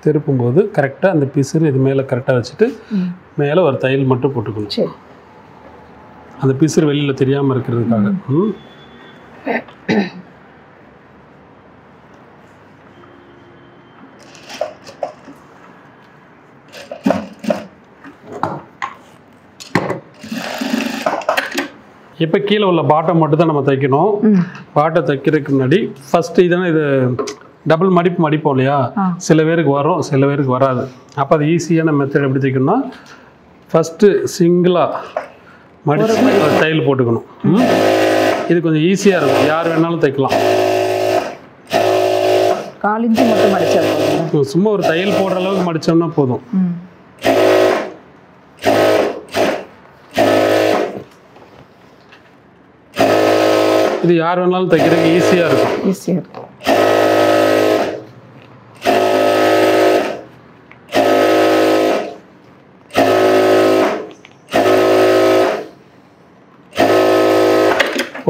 திருப்பும்போது கரெக்டாக அந்த பிசுறு இது மேலே கரெக்டாக வச்சுட்டு மேலே ஒரு தையல் மட்டும் போட்டுக்கணும், அந்த பிசுறு வெளியில் தெரியாமல் இருக்கிறதுக்காக. இப்போ கீழே உள்ள பாட்டம் மட்டும் தான் நம்ம தைக்கணும். பாட்டை தைக்கிறதுக்கு முன்னாடி ஃபஸ்ட்டு இதனா இது டபுள் மடிப்போம் இல்லையா, சில பேருக்கு வரும் சில பேருக்கு வராது. அப்போ அது ஈஸியான மெத்தட் எப்படி தைக்கணும்னா, ஃபஸ்ட்டு சிங்கிளாக மடித்து தையல் போட்டுக்கணும். இது கொஞ்சம் ஈஸியாக இருக்கும், யார் வேணாலும் தைக்கலாம். 4 இன்ச்சு மட்டும் மடிச்சா சும்மா ஒரு தையல் போடுற அளவுக்கு மடித்தோம்னா போதும். இது யார் வேணாலும் தைக்கிறதுக்கு ஈஸியாக இருக்கும்.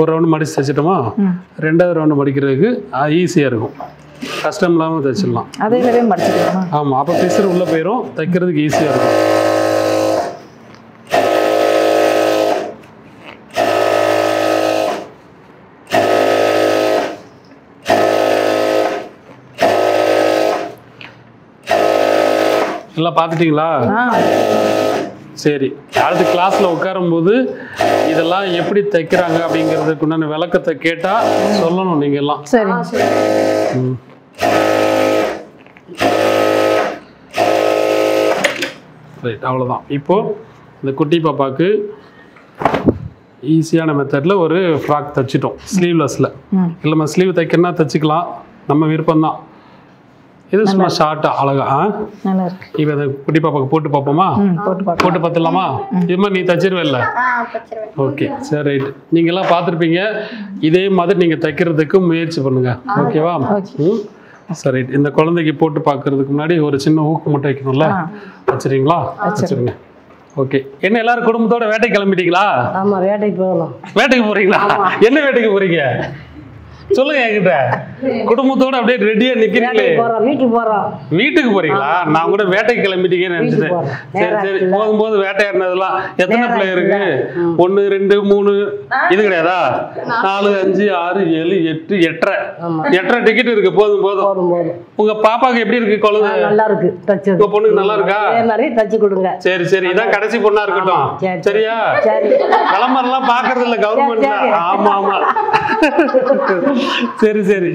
ஒரு ரவுண்டு மடித்து தைச்சிட்டோமா, ரெண்டாவது ரவுண்டு மடிக்கிறதுக்கு ஈஸியாக இருக்கும், கஷ்டம் இல்லாமல் தைச்சிடலாம். அதே மடிச்சிடலாம். ஆமாம், அப்போ பிசுறு உள்ளே போயிடும், தைக்கிறதுக்கு ஈஸியாக இருக்கும். எல்லாம் பார்த்துட்டிங்களா? சரி, அடுத்த கிளாஸில் உட்காரும்போது இதெல்லாம் எப்படி தைக்கிறாங்க அப்படிங்கிறதுக்கு உண்டான விளக்கத்தை கேட்டால் சொல்லணும் நீங்கள் எல்லாம். சரி. ரைட், அவ்வளோதான். இப்போது இந்த குட்டி பாப்பாவுக்கு ஈஸியான மெத்தடில் ஒரு ஃப்ராக் தைச்சிட்டோம், ஸ்லீவ்லெஸில். இல்லை நம்ம ஸ்லீவ் தைக்கணும்னா தைச்சிக்கலாம், நம்ம விருப்பம்தான். இது சும்மா ஷார்ட்டாக அழகா. இப்போ இந்த குட்டி பாப்பாவுக்கு போட்டு பார்ப்போமா? போட்டு பார்த்துடலாமா? இது மாதிரி நீ தைச்சிருவேல்ல? ஓகே, சரி, ரைட். நீங்கள்லாம் பார்த்துருப்பீங்க, இதே மாதிரி நீங்கள் தைக்கிறதுக்கு முயற்சி பண்ணுங்க, ஓகேவா? சரி, ரைட். இந்த குழந்தைக்கு போட்டு பார்க்கறதுக்கு முன்னாடி ஒரு சின்ன ஊக்கு மட்டும் வைக்கணும்ல, வச்சுருங்களா? வச்சுருங்க. ஓகே. என்ன எல்லாரும் குடும்பத்தோட வேட்டைக்கு கிளம்பிட்டீங்களா? ஆமாம், வேட்டைக்கு போகலாம். வேட்டைக்கு போகிறீங்களா? என்ன வேட்டைக்கு போகிறீங்க? சொல்லுங்க என்கிட்ட. குடும்பத்தோட அப்படியே ரெடியா நிக்கிறீங்களே. வீட்டுக்கு போறோம். வீட்டுக்கு போறீங்களா? நான் கூட வேட்டைக்கு கிளம்பிட்டீங்கன்னு நினைச்சிட்டேன். சரி சரி, போகும்போது வேட்டையாடினதெல்லாம். எத்தனை பிள்ளை இருக்கு? 1 2 3 இது கிடையாதா? 4 5 6 7 8 8 டிக்கெட் இருக்கு. போதும் போதும். உங்க பாப்பாக்கு எப்படி இருக்கு குழந்தை? நல்லா இருக்கு. உங்க பொண்ணுக்கு நல்லா இருக்கா? தச்சு கொடுங்க. சரி சரி, இதான் கடைசி பொண்ணா இருக்கட்டும். சரியா? விளம்பரம் பாக்குறது இல்ல கவர்மெண்ட்ல. ஆமா ஆமா. சரி சரி.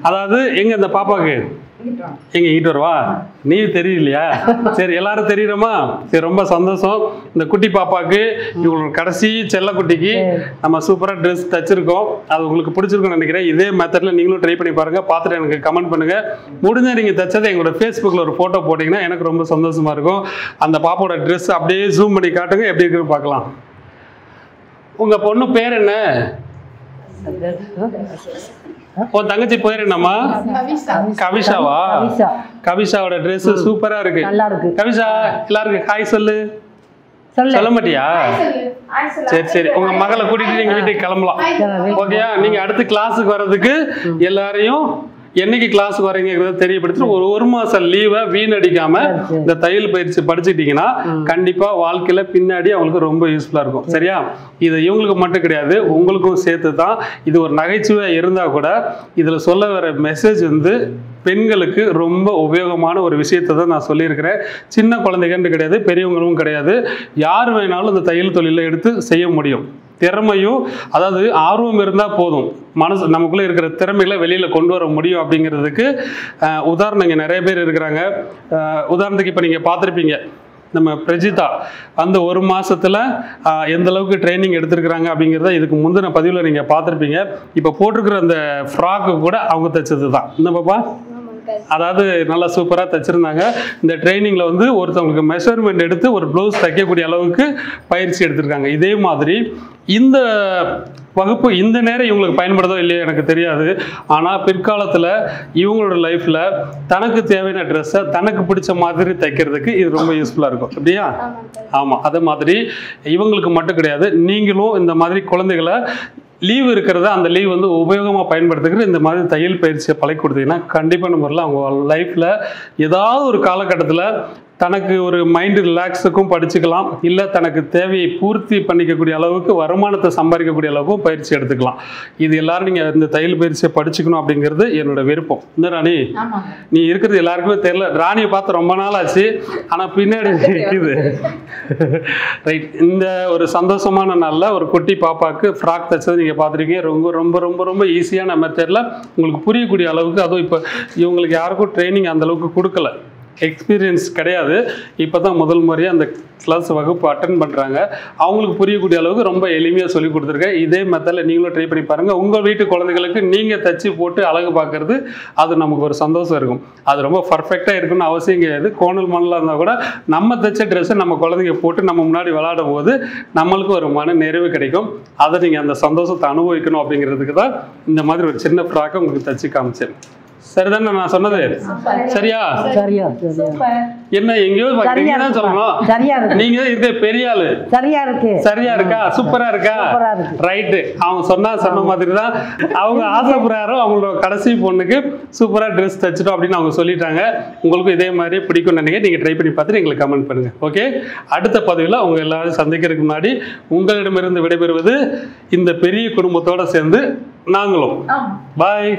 அதாவது எங்க இந்த பாப்பாக்கு எங்க இங்கிட்டு வருவா? நீ தெரியலையா? சரி, எல்லாரும் தெரியுறோமா? சரி, ரொம்ப சந்தோஷம். இந்த குட்டி பாப்பாக்கு, இவங்களோட கடைசி செல்ல குட்டிக்கு நம்ம சூப்பரா ட்ரெஸ் தச்சிருக்கோம். அது உங்களுக்கு பிடிச்சிருக்கும்னு நினைக்கிறேன். இதே மெத்தட்ல நீங்களும் ட்ரை பண்ணி பாருங்க. பார்த்துட்டு எனக்கு கமெண்ட் பண்ணுங்க. முடிஞ்சா நீங்க தச்சதை எங்களோட ஃபேஸ்புக்ல ஒரு போட்டோ போட்டீங்கன்னா எனக்கு ரொம்ப சந்தோஷமா இருக்கும். அந்த பாப்பாவோட ட்ரெஸ் அப்படியே ஜூம் பண்ணி காட்டுங்க, எப்படி இருக்குன்னு பார்க்கலாம். உங்க பொண்ணு பேர் என்ன? உன் தங்கச்சி பேர் என்னம்மா? கவிஷாவா? கவிஷாவோட ட்ரெஸ் சூப்பரா இருக்கு. கவிஷா, எல்லாருக்கும் ஹாய் சொல்லு. சொல்ல மாட்டியா? சரி சரி, உங்க மகளை கூட்டிட்டு நீங்க வீட்டுக்கு கிளம்பலாம். ஓகேயா? நீங்க அடுத்து கிளாஸுக்கு வர்றதுக்கு எல்லாரையும் என்னைக்கு கிளாஸுக்கு வரீங்கிறத தெரியப்படுத்தி ஒரு மாசம் லீவை வீணடிக்காம இந்த தையல் பயிற்சி படிச்சுட்டீங்கன்னா கண்டிப்பா வாழ்க்கையில பின்னாடி அவங்களுக்கு ரொம்ப யூஸ்ஃபுல்லா இருக்கும். சரியா? இது இவங்களுக்கு மட்டும் கிடையாது, உங்களுக்கும் சேர்த்து தான். இது ஒரு நகைச்சுவை இருந்தா கூட இதுல சொல்ல வர மெசேஜ் வந்து பெண்களுக்கு ரொம்ப உபயோகமான ஒரு விஷயத்தை தான் நான் சொல்லியிருக்கிறேன். சின்ன குழந்தைகன்னு கிடையாது, பெரியவங்களும் கிடையாது. யார் வேணாலும் இந்த தையல் தொழிலை எடுத்து செய்ய முடியும். திறமையும், அதாவது ஆர்வம் இருந்தால் போதும், மனசு நமக்குள்ளே இருக்கிற திறமைகளை வெளியில் கொண்டு வர முடியும். அப்படிங்கிறதுக்கு உதாரணம் இங்கே நிறைய பேர் இருக்கிறாங்க. உதாரணத்துக்கு இப்போ நீங்கள் பார்த்துருப்பீங்க, நம்ம பிரஜிதா அந்த 1 மாதத்தில் எந்த அளவுக்கு ட்ரைனிங் எடுத்துருக்குறாங்க அப்படிங்கிறத இதுக்கு முந்தின பதிவில் நீங்கள் பார்த்துருப்பீங்க. இப்போ போட்டிருக்கிற அந்த ஃப்ராக்கு கூட அவங்க தைச்சது தான். இந்த பாப்பா அதாவது நல்லா சூப்பராக தைச்சிருந்தாங்க. இந்த ட்ரைனிங்கில் வந்து ஒருத்தவங்களுக்கு மெஷர்மெண்ட் எடுத்து ஒரு ப்ளவுஸ் தைக்கக்கூடிய அளவுக்கு பயிற்சி எடுத்திருக்காங்க. இதே மாதிரி இந்த வகுப்பு இந்த நேரம் இவங்களுக்கு பயன்படுதோ இல்லையோ எனக்கு தெரியாது. ஆனால் பிற்காலத்தில் இவங்களோட லைஃப்பில் தனக்கு தேவையான ட்ரெஸ்ஸை தனக்கு பிடிச்ச மாதிரி தைக்கிறதுக்கு இது ரொம்ப யூஸ்ஃபுல்லாக இருக்கும். அப்படியா? ஆமாம். அதே மாதிரி இவங்களுக்கு மட்டும் கிடையாது, நீங்களும் இந்த மாதிரி குழந்தைகளை லீவ் இருக்கிறத அந்த லீவ் வந்து உபயோகமாக பயன்படுத்துகிற இந்த மாதிரி தையல் பயிற்சியை பழக்கி கொடுத்தீங்கன்னா கண்டிப்பான முறையில் அவங்க லைஃப்பில் ஏதாவது ஒரு காலகட்டத்தில் தனக்கு ஒரு மைண்டு ரிலாக்ஸுக்கும் படிச்சுக்கலாம், இல்லை தனக்கு தேவையை பூர்த்தி பண்ணிக்கக்கூடிய அளவுக்கு வருமானத்தை சம்பாதிக்கக்கூடிய அளவுக்கும் பயிற்சி எடுத்துக்கலாம். இது எல்லாரும் நீங்கள் இந்த தையல் பயிற்சியை படிச்சுக்கணும் அப்படிங்கிறது என்னோட விருப்பம். இந்த ராணி, நீ இருக்கிறது எல்லாருக்குமே தெரியல. ராணியை பார்த்து ரொம்ப நாள் ஆச்சு, ஆனால் பின்னாடி இருக்குது. ரைட். இந்த ஒரு சந்தோஷமான நாளில் ஒரு குட்டி பாப்பாவுக்கு ஃப்ராக் தைச்சது நீங்கள் பார்த்துருக்கீங்க. ரொம்ப ரொம்ப ரொம்ப ரொம்ப ஈஸியான மெத்தடில் உங்களுக்கு புரியக்கூடிய அளவுக்கு. அதுவும் இப்போ இவங்களுக்கு யாருக்கும் ட்ரைனிங் அந்தளவுக்கு கொடுக்கல, எக்ஸ்பீரியன்ஸ் கிடையாது. இப்போ தான் முதல் முறையாக அந்த கிளாஸ் வகுப்பு அட்டன் பண்ணுறாங்க. அவங்களுக்கு புரியக்கூடிய அளவுக்கு ரொம்ப எளிமையாக சொல்லி கொடுத்துருக்கேன். இதே மெத்தடில் நீங்களும் ட்ரை பண்ணி பாருங்கள். உங்கள் வீட்டு குழந்தைகளுக்கு நீங்கள் தச்சு போட்டு அழகு பார்க்குறது அது நமக்கு ஒரு சந்தோஷம் இருக்கும். அது ரொம்ப பர்ஃபெக்டாக இருக்குன்னு அவசியம் கிடையாது. கோணல் மணலாக இருந்தால் கூட நம்ம தைச்ச ட்ரெஸ்ஸை நம்ம குழந்தைங்க போட்டு நம்ம முன்னாடி விளையாடும் போது நம்மளுக்கு ஒரு மன நிறைவு கிடைக்கும். அதை நீங்கள் அந்த சந்தோஷத்தை அனுபவிக்கணும் அப்படிங்கிறதுக்கு தான் இந்த மாதிரி ஒரு சின்ன ஃப்ராக்கை உங்களுக்கு தச்சு காமிச்சேன். சரிதானே நான் சொன்னது? சரியா? சரியா? என்ன எங்கேயோ நீங்க தான் சொல்லணும். நீங்க இருக்க பெரிய ஆளு. சரியா இருக்கு. சரியா இருக்கா? சூப்பரா இருக்கா? ரைட்டு. அவங்க சொன்ன மாதிரி தான் அவங்க ஆசைப்படுறாரோ அவங்களோட கடைசி பொண்ணுக்கு சூப்பரா ட்ரெஸ் தச்சிட்டோம் அப்படின்னு அவங்க சொல்லிட்டாங்க. உங்களுக்கும் இதே மாதிரி பிடிக்கும் நினைக்க நீங்க ட்ரை பண்ணி பார்த்துட்டு எங்களுக்கு கமெண்ட் பண்ணுங்க. ஓகே, அடுத்த பதிவில் அவங்க எல்லாரும் சந்திக்கிறதுக்கு முன்னாடி உங்களிடமிருந்து விடைபெறுவது இந்த பெரிய குடும்பத்தோட சேர்ந்து நாங்களும். பாய்.